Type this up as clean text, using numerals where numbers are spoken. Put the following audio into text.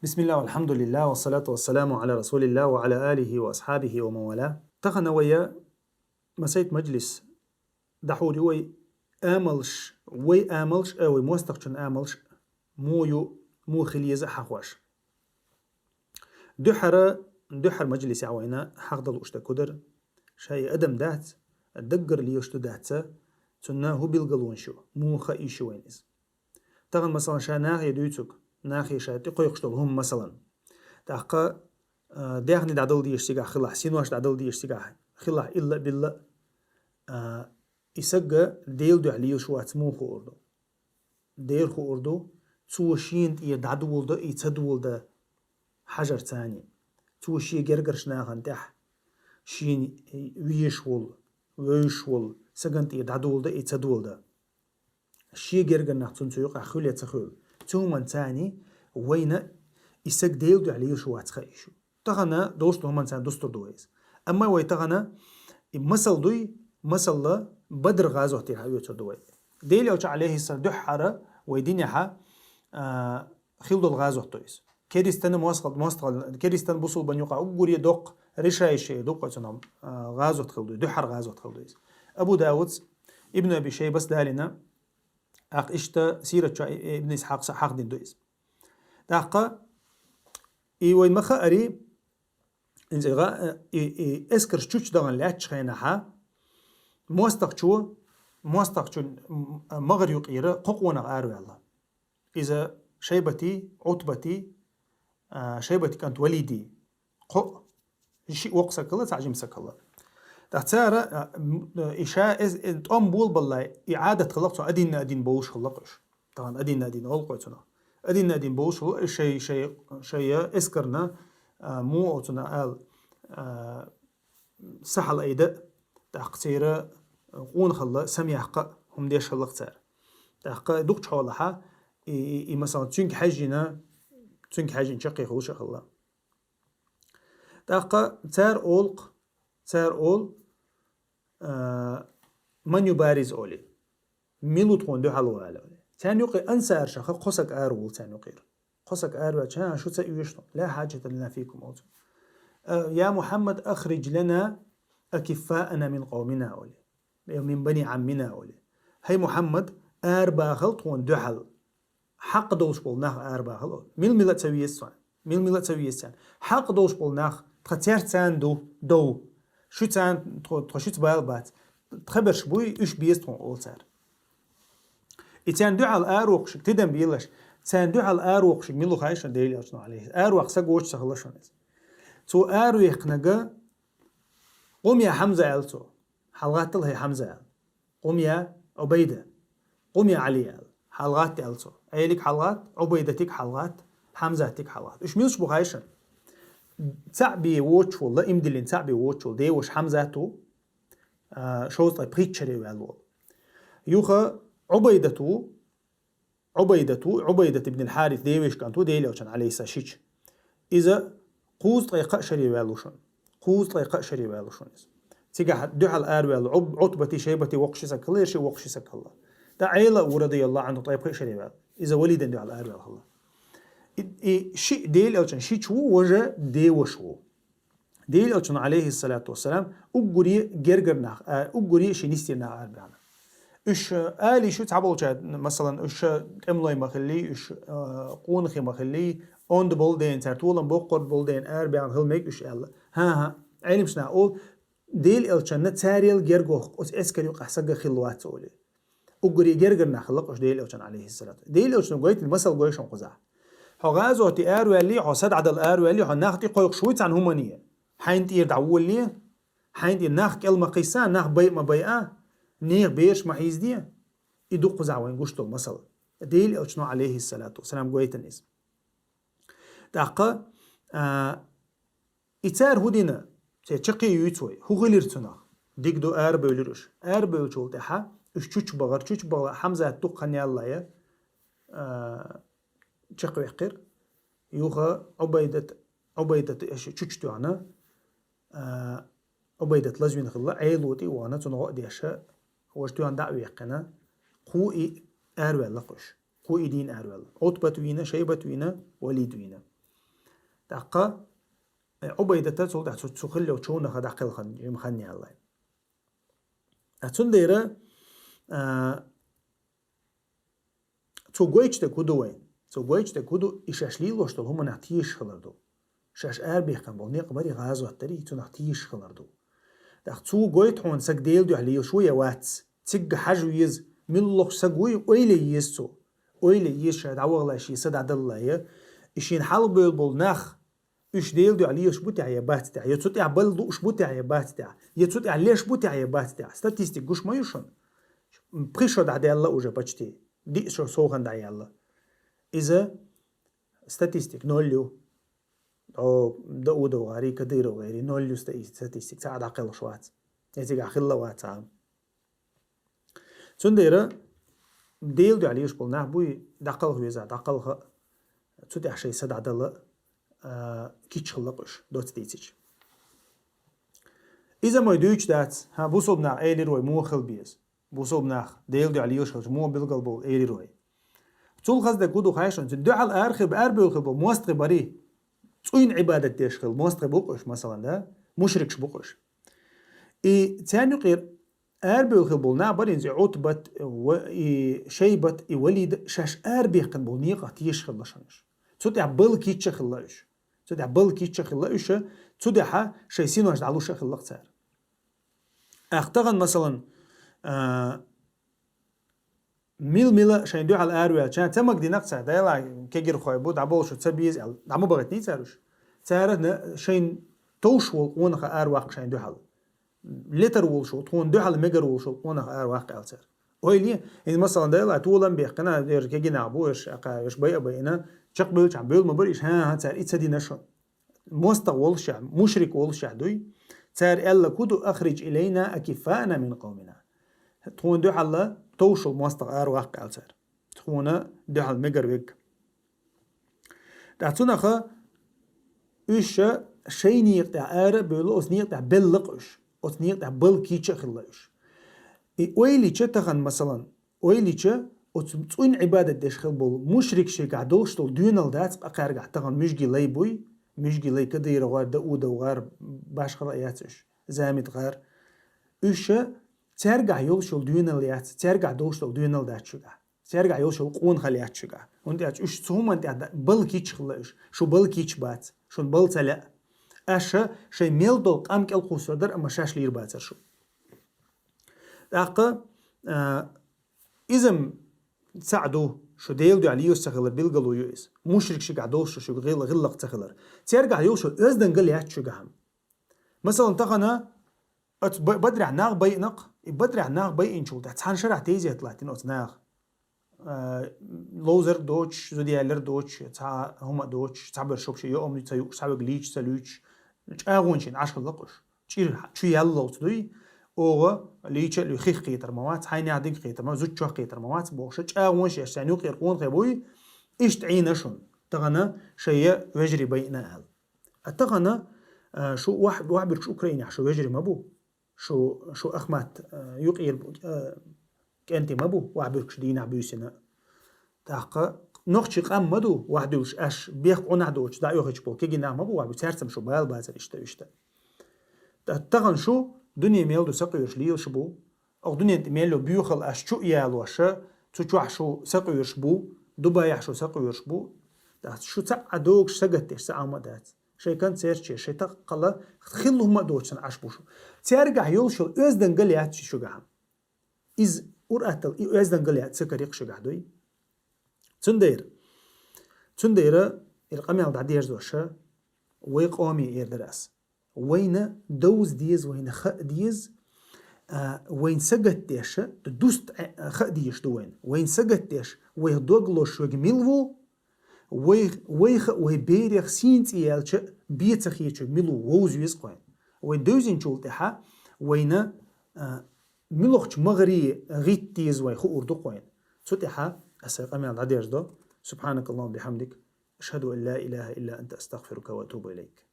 بسم الله والحمد لله والصلاة والسلام على رسول الله وعلى آله وأصحابه ومن والاه. تغنى ويا مسيت مجلس دحوري وي آملش أو موستقشن آملش مو خليزة حخواش دحر مجلس عوينا حقدل أشتا كدر شاي أدم دات الدقر لي يشتو داتسا تنا هو بالقلون شو مو خايشو وينز تغن مثلا شا ناغي دويتوك ناخي شاتي قويقشتول هم مثلا تاقا داخني دعدل ديش سيقا خلاح سينواش دعدل ديش سيقا خلاح إلا بالله إساقا ديل دو عليو شو اتمو خو أردو دير خو أردو توشين إيا دعدول دا إيتدول دا حجر تاني توشي جرجرش ناغن تح شين ويشول ساقنت إيا دعدول دا إيتدول دا شي جرجر ناقتون تيوق أخولي تخول تومن تاني وين إساق ديل دو عليو شو اتخايشو تغنى دوستو همان تاني دوستو دويز أما وي تغنى مسل دوي مسل بدر غازو تيها يوتو دوي ديل يوچ عليه السلام دحرة ويدينيها خيلدو الغازو تويس كيريستان موسقل كيريستان بوصل بنيوقع أقوري دوق رشايشي دوق وتنام غازو تخلدو دحر غازو تخلدويس أبو داود ابن أبي شيبة بس دالنا اشتا سيرة ابن إسحاق حق دين دويس داقا وين مخا أري إنزغا اسكر شوش دغن لاتش خينها موستقشو مغر يقيرة قوقونا آرو الله إذا شيبتي عتبتي شيبتي كانت وليدي قو شيء وقسك الله تعجمسك الله تحتارة إشاء أم بول بالله إعادة خلقته أدين بوش خلقش طبعا أدين أولقوتنا أدين بوش شيء اسكرنا مو أوتنا آل سحل أيدا تحقيرة قون خلا سمي حق هم ديش خلق تار تحق دوق حولها مثلا تنك حاجنا شقي خوش خلا تحق تار أول من يبارز أولي ميلو تكون دو حلوة على تاني يقي أنسى أرشخ قصك أرول تاني يقير قصك أرول تاني شو تسيوشتم لا حاجة لنا فيكم أوتو يا محمد أخرج لنا أكفاءنا من قومنا أولي من بني عمنا أولي هاي محمد باخل تون دحل حق دوش بولناخ باخل ميل ميلا تسويسان حق دوش بولناخ تختار تان دو شو تان شو تبال بات تخبر شبوي إيش بيستون أولتار إتان دعال أروقش تدم بيلش تان دعال أروقش ميلو خايش ديلي أشنو عليه أروق سقوش سخلشونيز تو أرو يخنقا قم يا حمزة ألتو حلقات هي حمزة قم يا عبيدة قم يا علي حلقات ألتو أيلك حلقات عبيدتك حلقات حمزتك حلقات إيش ميلش بخايشن تعبي ووتش والله إمدلين تعبي ووتش دي وش حمزاتو شوز like بريتشري والو يوخا عبيدة ابن الحارث ديوش كانتو ديلي وشان عليه ساشيش إذا قوز طيقة شري والوشون تيجا دحل والو عتبتي شيبتي وقشي سكلا شي وقشي سكلا دا عيلة ورضي الله عنه طيب شري والو إذا وليدا دحل والو الله شيء ديل أوشان شيء شو وجه دي وشو ديل أوشان عليه الصلاة والسلام أقولي جرجرنا أقولي شنيستنا أربعنا إيش آلي شو تعبوا مثلا إيش إملاي مخلي إيش قونخي مخلي on the بولدين ترتولن بوقر بولدين أربعان هل إيش الله ها علم شنا أول ديل أوشان تاريل جرجوخ أس إسكريو قحسق خلوات أولي أقولي جرجرنا خلق إيش ديل أوشان عليه الصلاة ديل أوشان قويت المثل قويشون قزح حغازو تي اللي حسد عدل اللي حناختي قويق شويت عن همانية حين تير دعول لي حين تير ناخ كلمة قيسان ناخ بيء ما بيئة نير بيش محيز دي يدوق زعوين قشتو المثل ديل أوشنو عليه الصلاة والسلام قويت الناس داقا إتار هدينا تشقي يوتوي هو غليرتنا ديك دو بولروش بولشول تحا تشوش بغر حمزة توقني الله يا تشقي يحقر يوغا عبيدة تشوشتو أنا عبيدة لازوين خلا عيلوتي وانا تنغو ديشا وشتو عن دعوي يقنا قوئي أروال لقش قوئي دين أروال عطبة وينا شيبة وينا وليد وينا دقة عبيدة تسول دع تسخل وتشون خد عقل خني الله أتنديرة تسوقيش تكودو وين تسوقيش تكودو إشاشلي وشتل هم نعتيش خلردو شاش بيخن بوني قبري غاز وتري تنعتيش خلردو دع تسوقيت هون سجديل دو عليه شوية واتس تسج حجو يز ملخ سجوي ويلي يسو ويلي يشهد عوغلا شي سد عدل الله إشين حال بول نخ إيش ديل دو عليه شبوتي عيبات تاع يتسوتي عبلدو شبوتي عيبات تاع يتسوتي عليه شبوتي عيبات تاع ستاتيستيك جوش ما يشون بريشو دعدي الله وجا بچتي دي شو سوغن دعي الله إذا ستاتيستيك نوليو أو دو غاري كديرو غيري نوليو ستاتيستيك ساعد عقل شوات يتيق عقل الله واتعام تنديرا ديل دو عليه شبول نعبوي دعقل هو يزاد دعقل تسوتي عشي سد عدل كيتش خلقش دوت ديتيج إذا ما يدوش دات ها بوصل ناخ إيلي روي مو خل بيز بوصل ناخ ديل دو عليه شخص مو بالقلب إيلي روي تول خز ده كودو خايشون تدو على الأرخب أربي خل موست بري تسوين عبادة ديش خل موست بوقش مثلا ده مشركش بوقش تاني غير أربي خل نا برين زي عتبة شيبة وليد شاش أربي قبل نيقة تيش خل لشانش تودع بل كيتش خلاش تودع بل كيتش خلاش تودعها شيسين واش علوش خلق تار اختغن مثلا ميل شين دو على الأرويا كان تمك دي نقصة دايلا كيجر خوي بود عبول شو تسبيز عمو بغتني تاروش تار شين توشول ونخ أرواق شين دو حل لتر وولشو تون دو حل ميجر وولشو ونخ أرواق ألتر ويلي إن مثلا دايلا طولا بيقنا دير كيجي نعبوش أقاش بينا شقبل شعبيل ما بريش ها تار إتسدي نشون مستغول شع مشرك والشع دوي تار إلا كودو أخرج إلينا أكفانا من قومنا تكون دو حلا توشل مستغار واقع تار تكون دو حل مجر ويك دعتونا خا إيش شيء نيقطع آر بيقولوا أس نيقطع بلقش أس نيقطع بل كيتش خلاش ويلي تشتغن مثلا ويلي تش وتسوين عبادة ديش خلبول مشرك شي قعدوش طول ديونال دات أقار قعدتغن مشجي لي بوي مشجي لي كدير غار داود وغار باش خلاياتش زامد غار إيش ترجع يوشل ديونال يات ترجع دوش طول ديونال دات شجع ترجع يوشل قون خليات شجع وانت أش إيش ثوم انت بل كيتش خلاش شو بل كيتش بات شو بل تلا أش شيء ميل دول قام كل خسر أما شاش لير باتر شو دقة إذا تساعدوا شو ديل دو عليه يستغل بيلقلو يويس مشرك شي قعدوش شو غلق تخلر ترجع يوشو أزدن قال يات شو قهم مثلا تغنا بدري عناغ بينق بدري عناغ بين شو تحن شرع تيزي طلعتين أتناغ لوزر دوتش زوديالر دوتش تا هما دوتش تعبر شوب شي يوم يتسيو تعبر ليش سلوش أغونشين عشر لقش شو يلا وتدوي أو ليش اللي خيخ قيتر موات حين عدين قيتر ما زوج شو قيتر موات بوشش أغونش يشتانيو قيرقون خبوي إيش تعينشون تغنى شيء وجري بيننا هل التغنى شو واحد بركش أوكرانيا شو وجري مابو شو أخمات يقير كأنتي مابو واحد بركش دينا بيوسنا تحقق نقش قام مدو واحد يوش أش بيخ ونعدوش دا يوخش بو كيجي نعم مابو واحد بترسم شو بال بازر إشتا التغن شو دنيا ميلدو سقيرش ليش بو أو دنيا ميلو بيوخل أش شو يالو أشا تشوح شو سقيرش بو دبي شو سقيرش بو دات شو تعدوك سقتش سعامدات شيء كان سيرشي شيء تقلا خلهم ما دوتشن عشبوشو ترجع يولشو أزدن قليات شو قام إز أرأتل أزدن قليات سكريق شو قعدوي تندير القمي على دعديش دوشة ويقومي يردرس وين دوز ديز وين خ ديز وين سقت ديش دوست خ ديش دوين وين سقت ديش ويهدوغلوش ويجميلو وي بيريخ سينت يالش بيتخيش ميلو ووز يسقين ويدوزين شولتها وين ملوخش مغري غيت تيز وي خو اردقين سوتها اسقمي على ديش دو سبحانك اللهم بحمدك اشهد ان لا اله الا انت استغفرك واتوب اليك